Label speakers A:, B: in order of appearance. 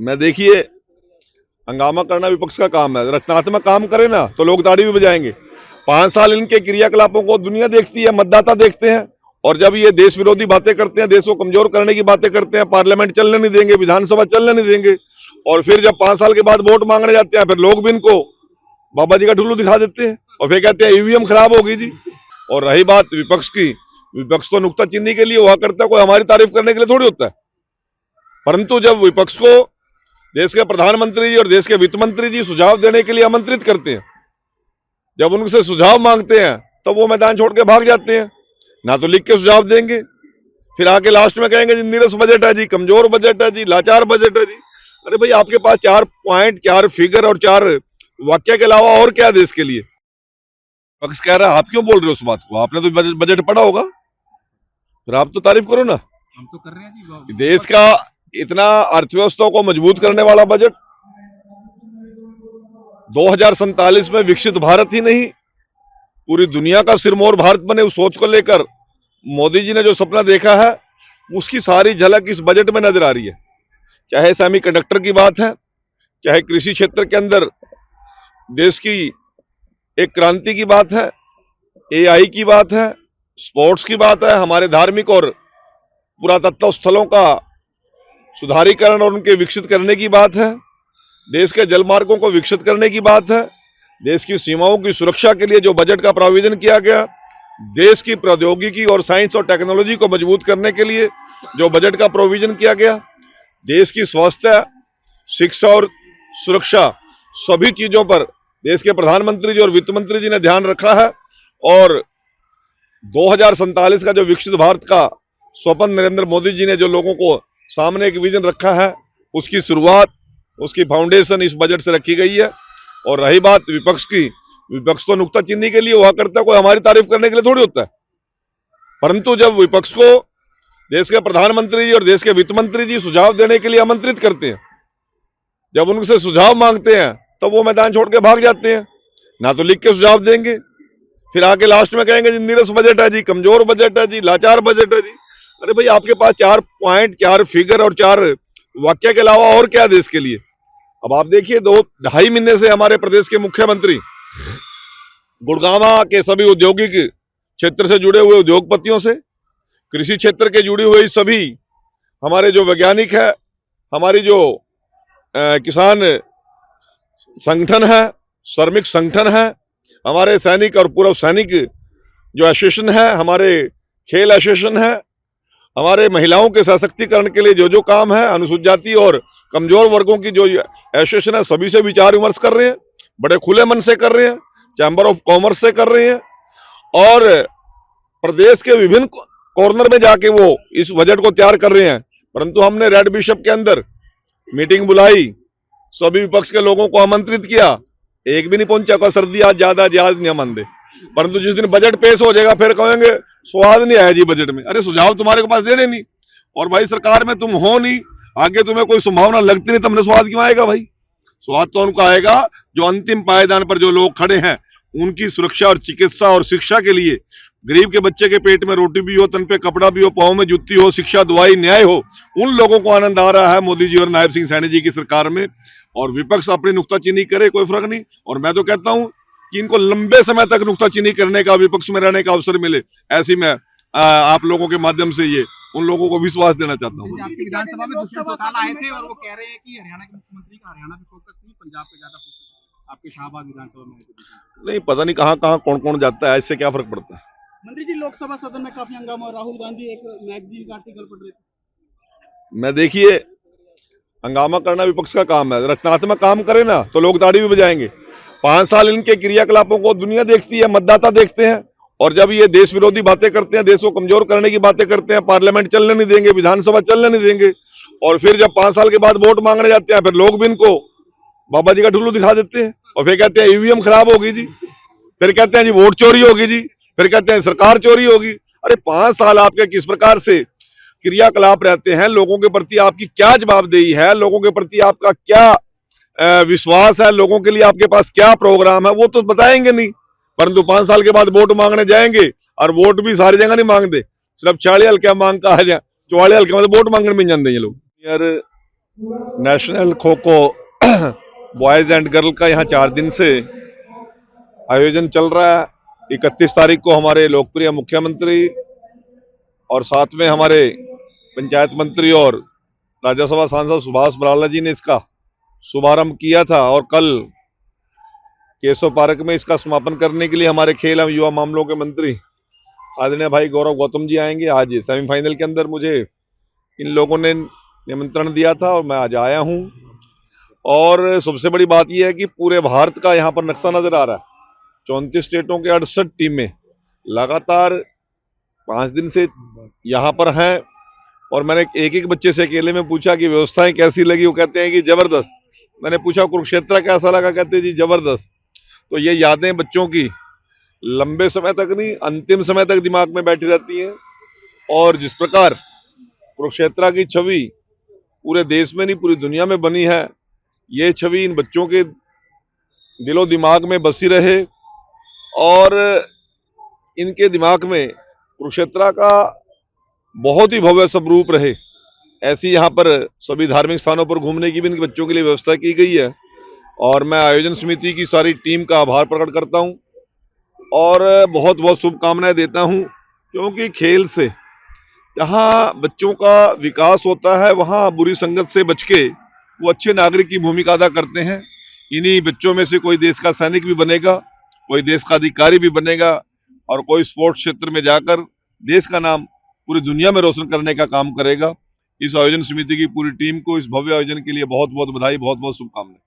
A: मैं देखिए, हंगामा करना विपक्ष का काम है। रचनात्मक काम करे ना तो लोग ताड़ी भी बजाएंगे। 5 साल इनके क्रियाकलापों को दुनिया देखती है, मतदाता देखते हैं। और जब ये देश विरोधी बातें करते हैं, देश को कमजोर करने की बातें करते हैं, पार्लियामेंट चलने नहीं देंगे, विधानसभा चलने नहीं देंगे, और फिर जब 5 साल के बाद वोट मांगने जाते हैं, फिर लोग भी इनको बाबा जी का ठुल्लू दिखा देते हैं और फिर कहते हैं ईवीएम खराब होगी जी। और रही बात विपक्ष की, विपक्ष तो नुक्ताचीनी के लिए हुआ करता है, कोई हमारी तारीफ करने के लिए थोड़ी होता है। परंतु जब विपक्ष को देश के प्रधानमंत्री जी और देश के वित्त मंत्री जी सुझाव देने के लिए आमंत्रित करते हैं, जब उनसे सुझाव मांगते हैं तो वो मैदान छोड़ के भाग जाते हैं। ना तो लिख के सुझाव देंगे, फिर आके लास्ट में कहेंगे जी नीरस बजट है जी, कमजोर बजट है जी, लाचार बजट है जी। अरे भाई, आपके पास 4 पॉइंट, 4 फिगर और 4 वाक्य के अलावा और क्या है देश के लिए? पक्ष कह रहा है, आप क्यों बोल रहे हो उस बात को? आपने तो बजट पढ़ा होगा, फिर आप तो तारीफ करो ना।
B: हम तो कर रहे हैं जी।
A: देश का इतना अर्थव्यवस्था को मजबूत करने वाला बजट, 2047 में विकसित भारत ही नहीं, पूरी दुनिया का सिरमौर भारत बने, उस सोच को लेकर मोदी जी ने जो सपना देखा है, उसकी सारी झलक इस बजट में नजर आ रही है। चाहे सेमीकंडक्टर की बात है, चाहे कृषि क्षेत्र के अंदर देश की एक क्रांति की बात है, एआई की बात है, स्पोर्ट्स की बात है, हमारे धार्मिक और पुरातत्व स्थलों का सुधारीकरण और उनके विकसित करने की बात है, देश के जलमार्गों को विकसित करने की बात है, देश की सीमाओं की सुरक्षा के लिए जो बजट का प्रावधान किया गया, देश की प्रौद्योगिकी और साइंस और टेक्नोलॉजी को मजबूत करने के लिए जो बजट का प्रोविजन किया गया, देश की स्वास्थ्य, शिक्षा और सुरक्षा, सभी चीजों पर देश के प्रधानमंत्री जी और वित्त मंत्री जी ने ध्यान रखा है। और 2047 का जो विकसित भारत का स्वप्न नरेंद्र मोदी जी ने जो लोगों को सामने एक विजन रखा है, उसकी शुरुआत, उसकी फाउंडेशन इस बजट से रखी गई है। और रही बात विपक्ष की, विपक्ष तो नुक्ताचीनी के लिए हुआ करता है, कोई हमारी तारीफ करने के लिए थोड़ी होता है। परंतु जब विपक्ष को देश के प्रधानमंत्री जी और देश के वित्त मंत्री जी सुझाव देने के लिए आमंत्रित करते हैं, जब उनसे सुझाव मांगते हैं तो वो मैदान छोड़ के भाग जाते हैं। ना तो लिख के सुझाव देंगे, फिर आके लास्ट में कहेंगे जी नीरस बजट है जी, कमजोर बजट है जी, लाचार बजट है जी। अरे भाई, आपके पास 4 पॉइंट, 4 फिगर और 4 वाक्य के अलावा और क्या है देश के लिए? अब आप देखिए, 2-2.5 महीने से हमारे प्रदेश के मुख्यमंत्री गुड़गांव के सभी औद्योगिक क्षेत्र से जुड़े हुए उद्योगपतियों से, कृषि क्षेत्र के जुड़ी हुई सभी हमारे जो वैज्ञानिक है, हमारी जो किसान संगठन है, श्रमिक संगठन है, हमारे सैनिक और पूर्व सैनिक जो एसोसिएशन है, हमारे खेल एसोसिएशन है, हमारे महिलाओं के सशक्तिकरण के लिए जो जो काम है, अनुसूचित जाति और कमजोर वर्गों की जो एसोसिएशन है, सभी से विचार विमर्श कर रहे हैं, बड़े खुले मन से कर रहे हैं, चैम्बर ऑफ कॉमर्स से कर रहे हैं, और प्रदेश के विभिन्न कॉर्नर में जाके वो इस बजट को तैयार कर रहे हैं। परंतु हमने रेड बिशप के अंदर मीटिंग बुलाई, सभी विपक्ष के लोगों को आमंत्रित किया, एक भी नहीं पहुंचा। का सर्दी आज ज्यादा नहीं मन दे, परंतु जिस दिन बजट पेश हो जाएगा फिर कहेंगे स्वाद नहीं आया जी बजट में। अरे, सुझाव तुम्हारे के पास देने नहीं, और भाई सरकार में तुम हो नहीं, आगे तुम्हें कोई संभावना लगती नहीं, तुमने स्वाद क्यों आएगा भाई? स्वाद तो उनको आएगा जो अंतिम पायदान पर जो लोग खड़े हैं, उनकी सुरक्षा और चिकित्सा और शिक्षा के लिए, गरीब के बच्चे के पेट में रोटी भी हो, तन पे कपड़ा भी हो, पाँव में जुत्ती हो, शिक्षा, दवाई, न्याय हो, उन लोगों को आनंद आ रहा है मोदी जी और नायब सिंह सैनी जी की सरकार में। और विपक्ष अपनी नुक्ताचीनी करे, कोई फर्क नहीं। और मैं तो कहता हूं कि इनको लंबे समय तक नुक्ताचीनी करने का, विपक्ष में रहने का अवसर मिले, ऐसी मैं आप लोगों के माध्यम से ये उन लोगों को विश्वास देना चाहता हूँ।
B: आपकी विधानसभा में दुष्यंत चौटाला आए थे और वो कह रहे हैं कि हरियाणा के मुख्यमंत्री का हरियाणा पे फोकस नहीं, पंजाब पे ज्यादा फोकस है। आपके शाहबाद विधानसभा में
A: नहीं, पता नहीं कहाँ कहाँ कौन कौन जाता है, इससे क्या फर्क पड़ता है?
C: मंत्री जी, लोकसभा सदन में काफी हंगामा, राहुल गांधी एक मैगजीन का आर्टिकल पढ़ रहे थे।
A: मैं देखिए, हंगामा करना विपक्ष का काम है। रचनात्मक काम करे ना तो लोग ताड़ी भी बजाएंगे। 5 साल इनके क्रियाकलापों को दुनिया देखती है, मतदाता देखते हैं। और जब ये देश विरोधी बातें करते हैं, देश को कमजोर करने की बातें करते हैं, पार्लियामेंट चलने नहीं देंगे, विधानसभा चलने नहीं देंगे, और फिर जब 5 साल के बाद वोट मांगने जाते हैं, फिर लोग भी इनको बाबा जी का ठुल्लू दिखा देते हैं और फिर कहते हैं ईवीएम खराब होगी जी, फिर कहते हैं जी वोट चोरी होगी जी, फिर कहते हैं सरकार चोरी होगी। अरे, 5 साल आपके किस प्रकार से क्रियाकलाप रहते हैं, लोगों के प्रति आपकी क्या जवाबदेही है, लोगों के प्रति आपका क्या विश्वास है, लोगों के लिए आपके पास क्या प्रोग्राम है, वो तो बताएंगे नहीं। परंतु 5 साल के बाद वोट मांगने जाएंगे, और वोट भी सारी जगह नहीं मांगते, सिर्फ 40 हल्के मांग का है, 44 हल्के मतलब वोट मांगने में जाते हैं ये लोग। यार, national kho kho boys and girl का यहाँ 4 दिन से आयोजन चल रहा है। 31 तारीख को हमारे लोकप्रिय मुख्यमंत्री और साथ में हमारे पंचायत मंत्री और राज्यसभा सांसद सुभाष बराला जी ने इसका शुभारंभ किया था, और कल केशव पार्क में इसका समापन करने के लिए हमारे खेल एवं युवा मामलों के मंत्री आदरणीय भाई गौरव गौतम जी आएंगे। आज सेमीफाइनल के अंदर मुझे इन लोगों ने निमंत्रण दिया था और मैं आज आया हूं। और सबसे बड़ी बात यह है कि पूरे भारत का यहाँ पर नक्शा नजर आ रहा है। 34 स्टेटों के 68 टीमें लगातार 5 दिन से यहाँ पर हैं। और मैंने एक एक बच्चे से अकेले में पूछा कि व्यवस्थाएं कैसी लगी, वो कहते हैं कि जबरदस्त। मैंने पूछा कुरुक्षेत्र कैसा लगा, कहते हैं जी जबरदस्त। तो ये यादें बच्चों की लंबे समय तक नहीं, अंतिम समय तक दिमाग में बैठी रहती हैं। और जिस प्रकार कुरुक्षेत्र की छवि पूरे देश में नहीं पूरी दुनिया में बनी है, ये छवि इन बच्चों के दिलो दिमाग में बसी रहे और इनके दिमाग में कुरुक्षेत्र का बहुत ही भव्य स्वरूप रहे। ऐसी यहाँ पर सभी धार्मिक स्थानों पर घूमने की भी इन बच्चों के लिए व्यवस्था की गई है। और मैं आयोजन समिति की सारी टीम का आभार प्रकट करता हूँ और बहुत बहुत शुभकामनाएं देता हूँ, क्योंकि खेल से जहाँ बच्चों का विकास होता है वहाँ बुरी संगत से बच के वो अच्छे नागरिक की भूमिका अदा करते हैं। इन्हीं बच्चों में से कोई देश का सैनिक भी बनेगा, कोई देश का अधिकारी भी बनेगा और कोई स्पोर्ट्स क्षेत्र में जाकर देश का नाम पूरी दुनिया में रोशन करने का काम करेगा। इस आयोजन समिति की पूरी टीम को इस भव्य आयोजन के लिए बहुत बहुत बधाई, बहुत बहुत शुभकामनाएं।